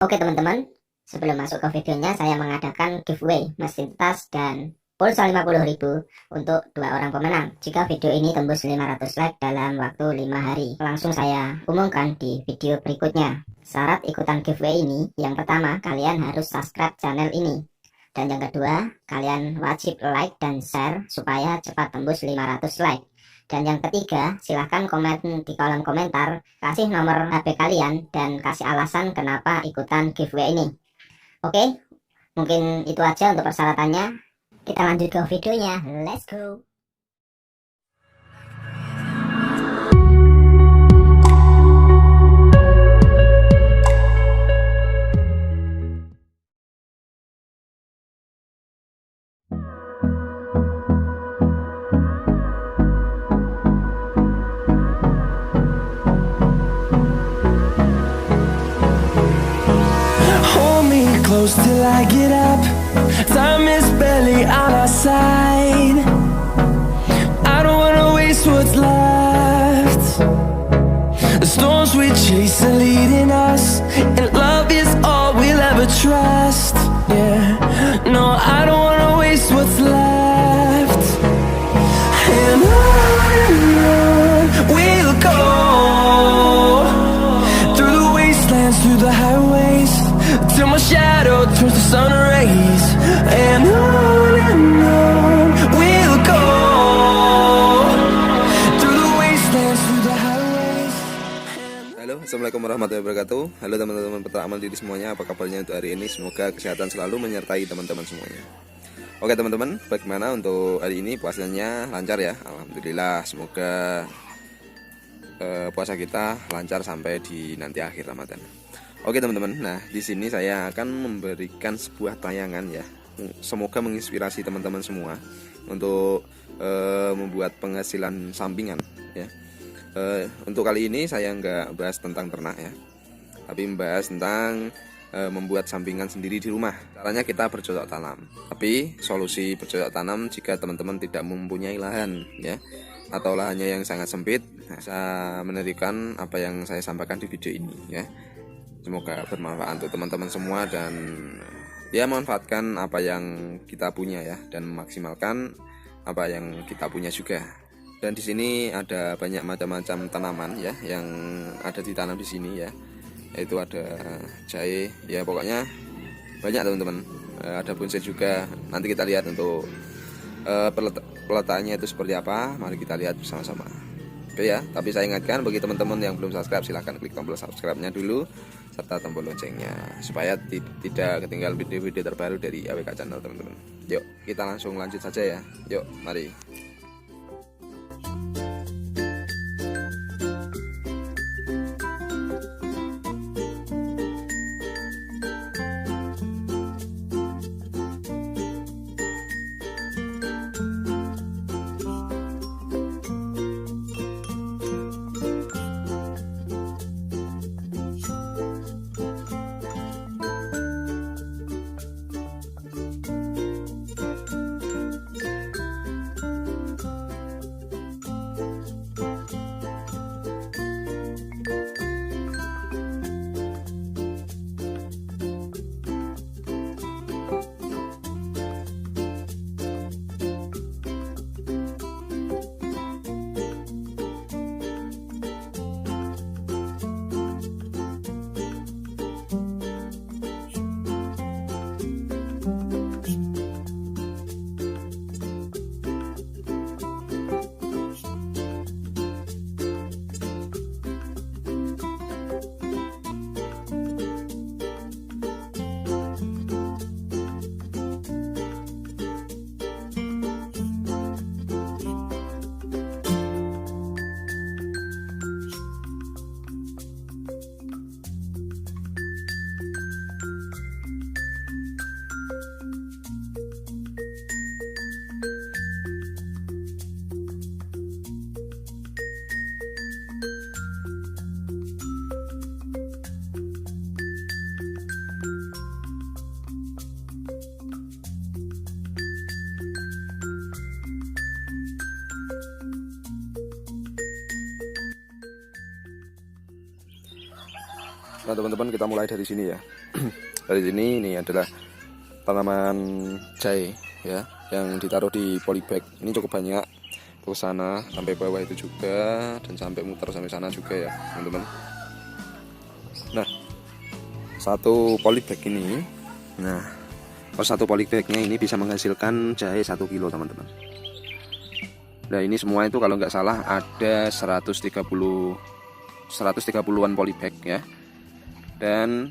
Oke teman-teman, sebelum masuk ke videonya saya mengadakan giveaway mesin tas dan pulsa 50.000 untuk 2 orang pemenang. Jika video ini tembus 500 like dalam waktu 5 hari, langsung saya umumkan di video berikutnya. Syarat ikutan giveaway ini, yang pertama kalian harus subscribe channel ini. Dan yang kedua, kalian wajib like dan share supaya cepat tembus 500 like. Dan yang ketiga, silahkan komen di kolom komentar, kasih nomor HP kalian, dan kasih alasan kenapa ikutan giveaway ini. Oke, mungkin itu aja untuk persyaratannya. Kita lanjut ke videonya, let's go! Close till I get up. Time is barely on our side. I don't wanna waste what's left. The storms we chase are leading us, and love is all we'll ever trust. Yeah, no, I don't wanna waste what's left. And on we'll go, through the wastelands, through the highways, till my shadow turns to sun rays. And on we'll go, through the wastelands, through the highways. Halo, assalamualaikum warahmatullahi wabarakatuh. Halo teman-teman peternak amal diri semuanya. Apa kabarnya untuk hari ini? Semoga kesehatan selalu menyertai teman-teman semuanya. Oke teman-teman, bagaimana untuk hari ini? Puasanya lancar ya? Alhamdulillah. Semoga puasa kita lancar sampai di nanti akhir Ramadan. Oke teman-teman, nah di sini saya akan memberikan sebuah tayangan ya. Semoga menginspirasi teman-teman semua untuk membuat penghasilan sampingan ya. Untuk kali ini saya nggak bahas tentang ternak ya, tapi membahas tentang membuat sampingan sendiri di rumah. Caranya kita bercocok tanam. Tapi solusi bercocok tanam jika teman-teman tidak mempunyai lahan ya, atau lahannya yang sangat sempit, saya menerikan apa yang saya sampaikan di video ini ya. Semoga bermanfaat untuk teman-teman semua dan ya manfaatkan apa yang kita punya ya, dan memaksimalkan apa yang kita punya juga. Dan di sini ada banyak macam-macam tanaman ya yang ada ditanam di sini ya. Yaitu ada jahe ya, pokoknya banyak teman-teman. Ada bonsai juga. Nanti kita lihat untuk peletakannya itu seperti apa. Mari kita lihat bersama-sama. Oke ya, tapi saya ingatkan bagi teman-teman yang belum subscribe, silahkan klik tombol subscribe-nya dulu serta tombol loncengnya supaya tidak ketinggalan video-video terbaru dari AWK Channel teman-teman. Yuk, kita langsung lanjut saja ya. Yuk, mari. Nah teman-teman, kita mulai dari sini ya. Dari sini ini adalah tanaman jahe ya, yang ditaruh di polybag. Ini cukup banyak, ke sana sampai bawah itu juga, dan sampai muter sampai sana juga ya teman-teman. Nah, satu polybag ini, nah kalau satu polybagnya ini bisa menghasilkan jahe 1 kilo teman-teman. Nah ini semua itu kalau nggak salah ada 130-an polybag ya. Dan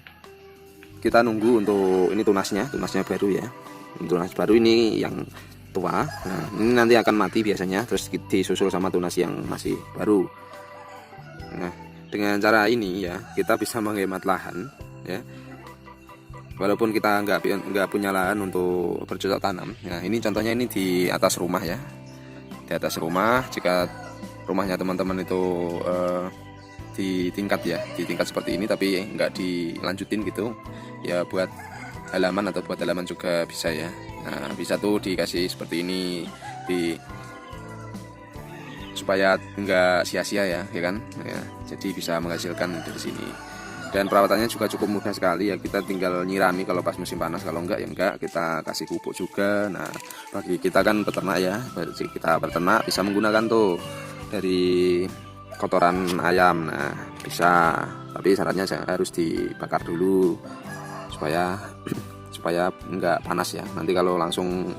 kita nunggu untuk ini tunasnya baru ya. Tunas baru ini yang tua. Nah ini nanti akan mati biasanya, terus disusul sama tunas yang masih baru. Nah dengan cara ini ya kita bisa menghemat lahan ya. Walaupun kita nggak punya lahan untuk bercocok tanam. Nah ini contohnya ini di atas rumah ya. Di atas rumah, jika rumahnya teman-teman itu di tingkat seperti ini tapi nggak dilanjutin gitu ya, buat halaman atau buat halaman juga bisa ya. Nah bisa tuh dikasih seperti ini supaya nggak sia-sia ya kan ya, jadi bisa menghasilkan dari sini. Dan perawatannya juga cukup mudah sekali ya, kita tinggal nyirami kalau pas musim panas, kalau enggak ya enggak, kita kasih pupuk juga. Nah bagi kita kan peternak ya, bagi kita peternak bisa menggunakan tuh dari kotoran ayam. Nah bisa, tapi syaratnya harus dibakar dulu supaya enggak panas ya. Nanti kalau langsung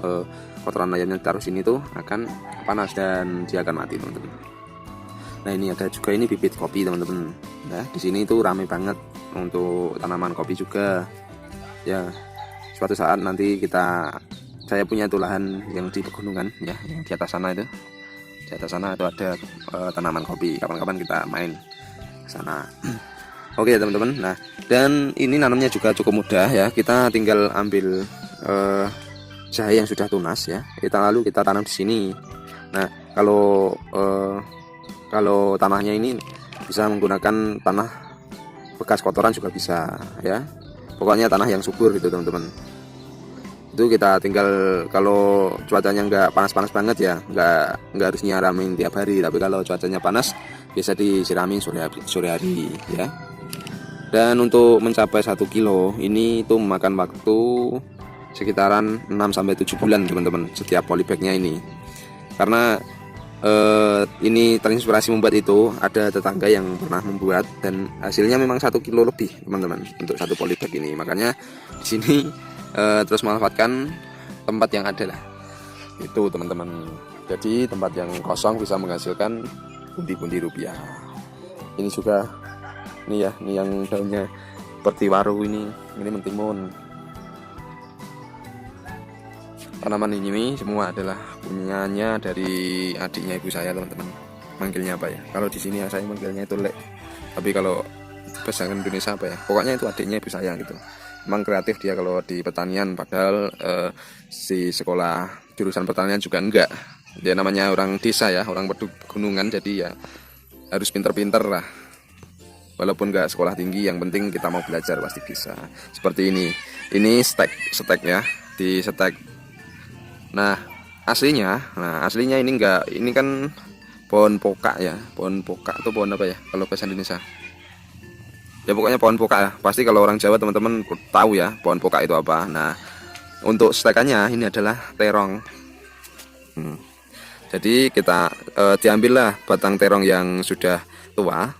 kotoran ayamnya ditaruh sini tuh akan panas dan dia akan mati teman-teman. Nah ini ada juga ini bibit kopi teman-teman. Nah di sini tuh ramai banget untuk tanaman kopi juga ya. Suatu saat nanti saya punya tuh lahan yang di pegunungan ya, yang di atas sana itu. Di atas sana itu ada tanaman kopi. Kapan-kapan kita main ke sana. Oke teman-teman. Nah dan ini nanamnya juga cukup mudah ya. Kita tinggal ambil jahe yang sudah tunas ya. Lalu kita tanam di sini. Nah kalau tanahnya ini bisa menggunakan tanah bekas kotoran juga bisa ya. Pokoknya tanah yang subur gitu teman-teman. Itu kita tinggal, kalau cuacanya nggak panas-panas banget ya, nggak harus nyiramin tiap hari. Tapi kalau cuacanya panas bisa disiramin sore hari ya. Dan untuk mencapai 1 kilo ini itu memakan waktu sekitaran 6-7 bulan teman-teman, setiap polybagnya ini. Karena ini terinspirasi membuat itu, ada tetangga yang pernah membuat dan hasilnya memang 1 kilo lebih teman-teman untuk satu polybag ini. Makanya di sini terus memanfaatkan tempat yang ada lah itu teman-teman. Jadi tempat yang kosong bisa menghasilkan pundi-pundi rupiah. Ini juga ini ya, ini yang daunnya seperti waru ini mentimun. Tanaman ini semua adalah punyanya dari adiknya ibu saya teman-teman. Manggilnya apa ya? Kalau di sini saya manggilnya itu Lek. Tapi kalau bahasa Indonesia apa ya? Pokoknya itu adiknya ibu saya gitu. Memang kreatif dia kalau di pertanian, padahal si sekolah jurusan pertanian juga enggak. Dia namanya orang desa ya, orang pegunungan, jadi ya harus pinter-pinter lah. Walaupun enggak sekolah tinggi, yang penting kita mau belajar pasti bisa. Seperti ini stek ya, di stek. Nah aslinya ini enggak, ini kan pohon pokak ya. Pohon pokak itu pohon apa ya kalau bahasa Indonesia? Ya pokoknya pohon pokak ya. Pasti kalau orang Jawa teman-teman tahu ya pohon pokak itu apa. Nah untuk stekannya ini adalah terong. Jadi kita diambillah batang terong yang sudah tua.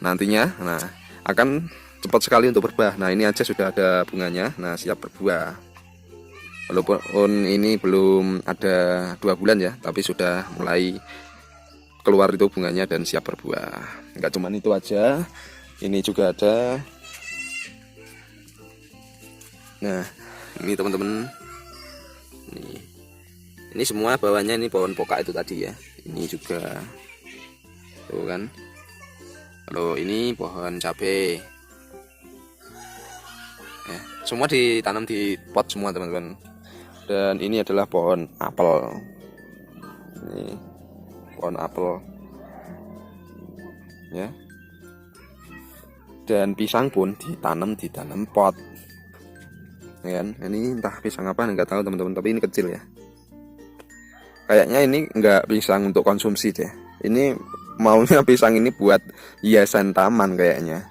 Nantinya akan cepat sekali untuk berbuah. Nah ini aja sudah ada bunganya. Nah siap berbuah. Walaupun ini belum ada 2 bulan ya, tapi sudah mulai keluar itu bunganya dan siap berbuah. Enggak cuman itu aja, ini juga ada. Nah ini teman-teman, ini semua bawahnya ini pohon pokak itu tadi ya. Ini juga tuh kan. Lalu ini pohon cabai ya, semua ditanam di pot semua teman-teman. Dan ini adalah pohon apel. Ini pohon apel ya. Dan pisang pun ditanam di dalam pot ya kan. Ini entah pisang apa nggak tahu teman-teman, tapi ini kecil ya. Kayaknya ini nggak pisang untuk konsumsi deh. Ini maunya pisang ini buat hiasan taman kayaknya.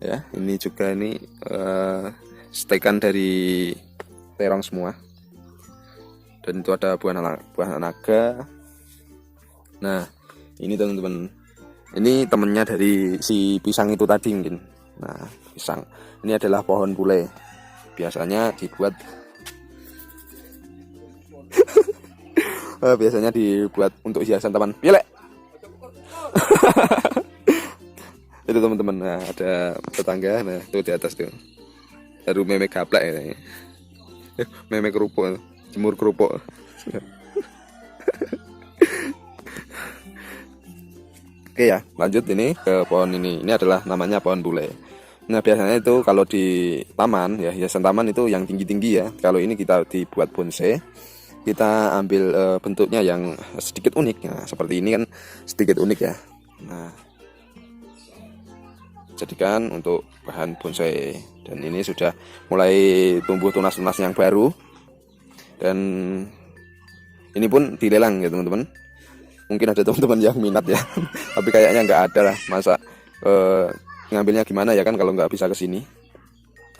Ya, ini juga ini stekan dari terong semua. Dan itu ada buah naga. Nah, ini teman-teman. Ini temennya dari si pisang itu tadi mungkin. Nah, pisang. Ini adalah pohon bule. Biasanya dibuat untuk hiasan taman. Pilek. Itu teman-teman. Nah, ada tetangga. Nah, itu di atas tuh. Baru meme gaplek ya. Meme kerupuk, jemur kerupuk. Oke ya, lanjut ini ke pohon ini. Ini adalah namanya pohon bule. Nah, biasanya itu kalau di taman ya, hiasan taman itu yang tinggi-tinggi ya. Kalau ini kita dibuat bonsai, kita ambil bentuknya yang sedikit unik. Nah, seperti ini kan sedikit unik ya. Nah, jadikan untuk bahan bonsai. Dan ini sudah mulai tumbuh tunas-tunas yang baru. Dan ini pun dilelang ya teman-teman. Mungkin ada teman-teman yang minat ya. Tapi kayaknya nggak ada lah. Masa ngambilnya gimana ya kan kalau nggak bisa ke sini.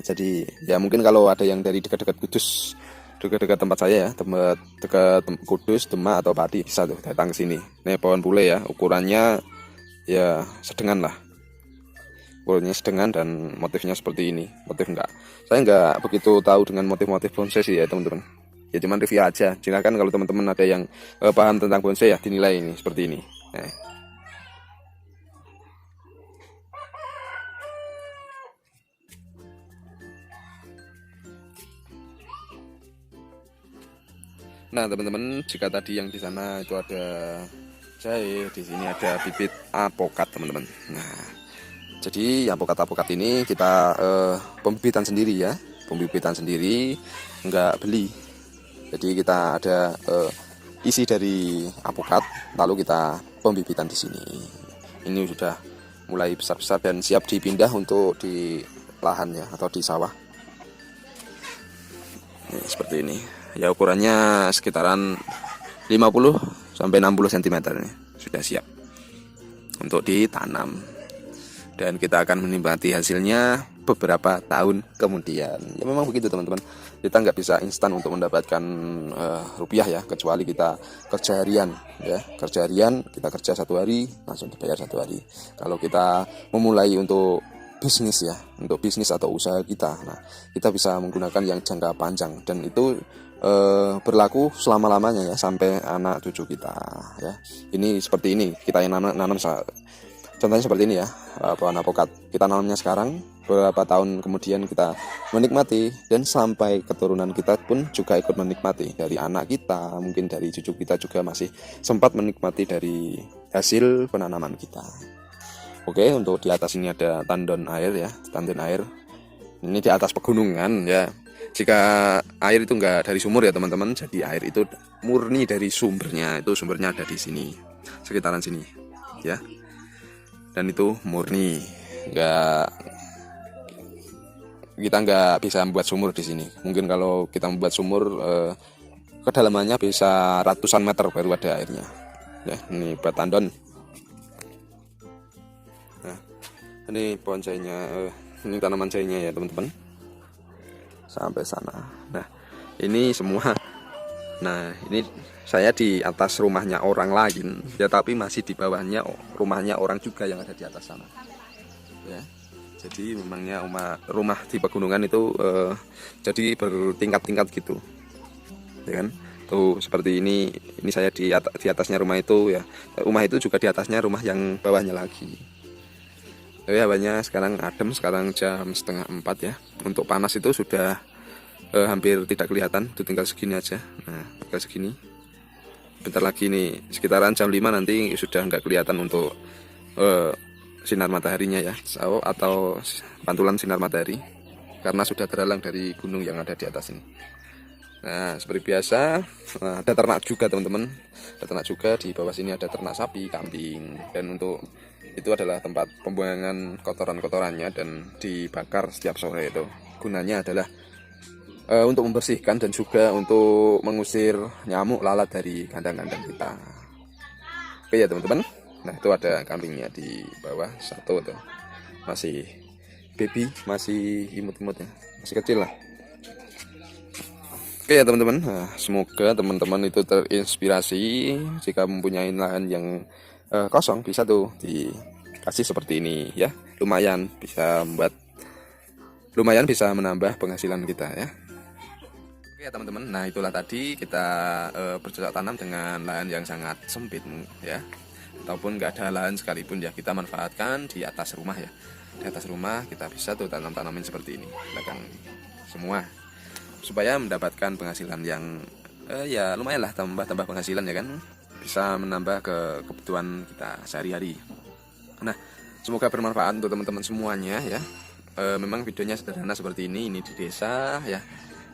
Jadi ya mungkin kalau ada yang dari dekat-dekat Kudus, dekat-dekat tempat saya ya, tempat dekat Kudus, Demak atau Pati, bisa tuh datang ke sini. Ini pohon bule ya, ukurannya ya sedengan lah. Ukurannya sedengan dan motifnya seperti ini. Saya nggak begitu tahu dengan motif-motif bonsai sih ya teman-teman. Ya cuman review aja. Silakan kalau teman-teman ada yang paham tentang bonsai ya dinilai ini seperti ini. Nah teman-teman, jika tadi yang di sana itu ada jahe, di sini ada bibit apokat teman-teman. Nah, jadi apokat ini kita pembibitan sendiri ya, nggak beli. Jadi kita ada isi dari apokat, lalu kita pembibitan di sini. Ini sudah mulai besar-besar dan siap dipindah untuk di lahan ya atau di sawah. Ini, seperti ini. Ya ukurannya sekitaran 50 sampai 60 cm ini sudah siap untuk ditanam. Dan kita akan menikmati hasilnya beberapa tahun kemudian. Ya memang begitu teman-teman. Kita nggak bisa instan untuk mendapatkan rupiah ya, kecuali kita kerja harian ya. Kerja harian, kita kerja 1 hari langsung dibayar 1 hari. Kalau kita memulai untuk bisnis ya, untuk bisnis atau usaha kita, nah kita bisa menggunakan yang jangka panjang dan itu berlaku selama-lamanya ya, sampai anak cucu kita ya. Ini seperti ini, kita yang nanam contohnya seperti ini ya, pohon apokat. Kita nanamnya sekarang, beberapa tahun kemudian kita menikmati, dan sampai keturunan kita pun juga ikut menikmati. Dari anak kita, mungkin dari cucu kita juga masih sempat menikmati dari hasil penanaman kita. Oke, untuk di atas ini ada tandon air ya, tandon air. Ini di atas pegunungan ya. Jika air itu enggak dari sumur ya teman-teman, jadi air itu murni dari sumbernya. Itu sumbernya ada di sini, sekitaran sini ya. Dan itu murni, kita nggak bisa membuat sumur di sini. Mungkin kalau kita membuat sumur, kedalamannya bisa ratusan meter baru ada airnya. Ya, ini buat tandon. Nah, ini pohon jahenya, ini tanaman jahenya ya teman-teman. Sampai sana. Nah, ini semua. Nah, ini saya di atas rumahnya orang lain ya, tapi masih di bawahnya rumahnya orang juga yang ada di atas sana ya. Jadi memangnya rumah di pegunungan itu jadi bertingkat-tingkat gitu ya kan. Tuh seperti ini saya di atasnya rumah itu ya. Rumah itu juga di atasnya rumah yang bawahnya lagi ya. Banyak sekarang adem, sekarang jam 3:30 ya. Untuk panas itu sudah hampir tidak kelihatan, itu tinggal segini aja. Nah, tinggal segini. Bentar lagi nih, sekitaran jam 5 nanti sudah nggak kelihatan untuk sinar mataharinya ya, atau pantulan sinar matahari, karena sudah terhalang dari gunung yang ada di atas ini. Nah, seperti biasa, ada ternak juga teman-teman. Ada ternak juga, di bawah sini ada ternak sapi, kambing. Dan untuk itu adalah tempat pembuangan kotoran-kotorannya dan dibakar setiap sore itu. Gunanya adalah untuk membersihkan dan juga untuk mengusir nyamuk lalat dari kandang-kandang kita. Oke ya teman-teman, Nah itu ada kambingnya di bawah satu tuh, masih baby, masih imut-imutnya, masih kecil lah. Oke ya teman-teman, nah, semoga teman-teman itu terinspirasi jika mempunyai lahan yang kosong, bisa tuh dikasih seperti ini ya, lumayan bisa menambah penghasilan kita ya. Oke ya teman-teman, nah itulah tadi kita bercocok tanam dengan lahan yang sangat sempit ya, ataupun nggak ada lahan sekalipun ya, kita manfaatkan di atas rumah ya. Di atas rumah kita bisa tuh tanam-tanamin seperti ini, belakang semua, supaya mendapatkan penghasilan yang ya lumayan lah, tambah penghasilan ya kan, bisa menambah kebutuhan kita sehari-hari. Nah semoga bermanfaat untuk teman-teman semuanya ya. Memang videonya sederhana seperti ini di desa ya,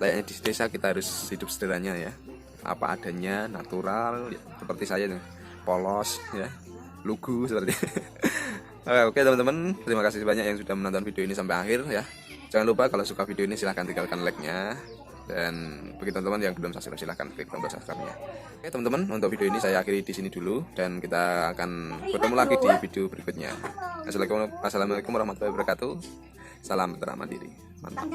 layaknya di desa kita harus hidup sederhana ya, apa adanya, natural ya, seperti saya nih, polos ya, lugu seperti Oke teman-teman, terima kasih banyak yang sudah menonton video ini sampai akhir ya. Jangan lupa kalau suka video ini silahkan tinggalkan like-nya, dan bagi teman-teman yang belum subscribe silahkan klik tombol subscribe-nya. Oke teman-teman, untuk video ini saya akhiri di sini dulu, dan kita akan bertemu lagi di video berikutnya. Assalamualaikum warahmatullahi wabarakatuh. Salam teramat diri. Mantap.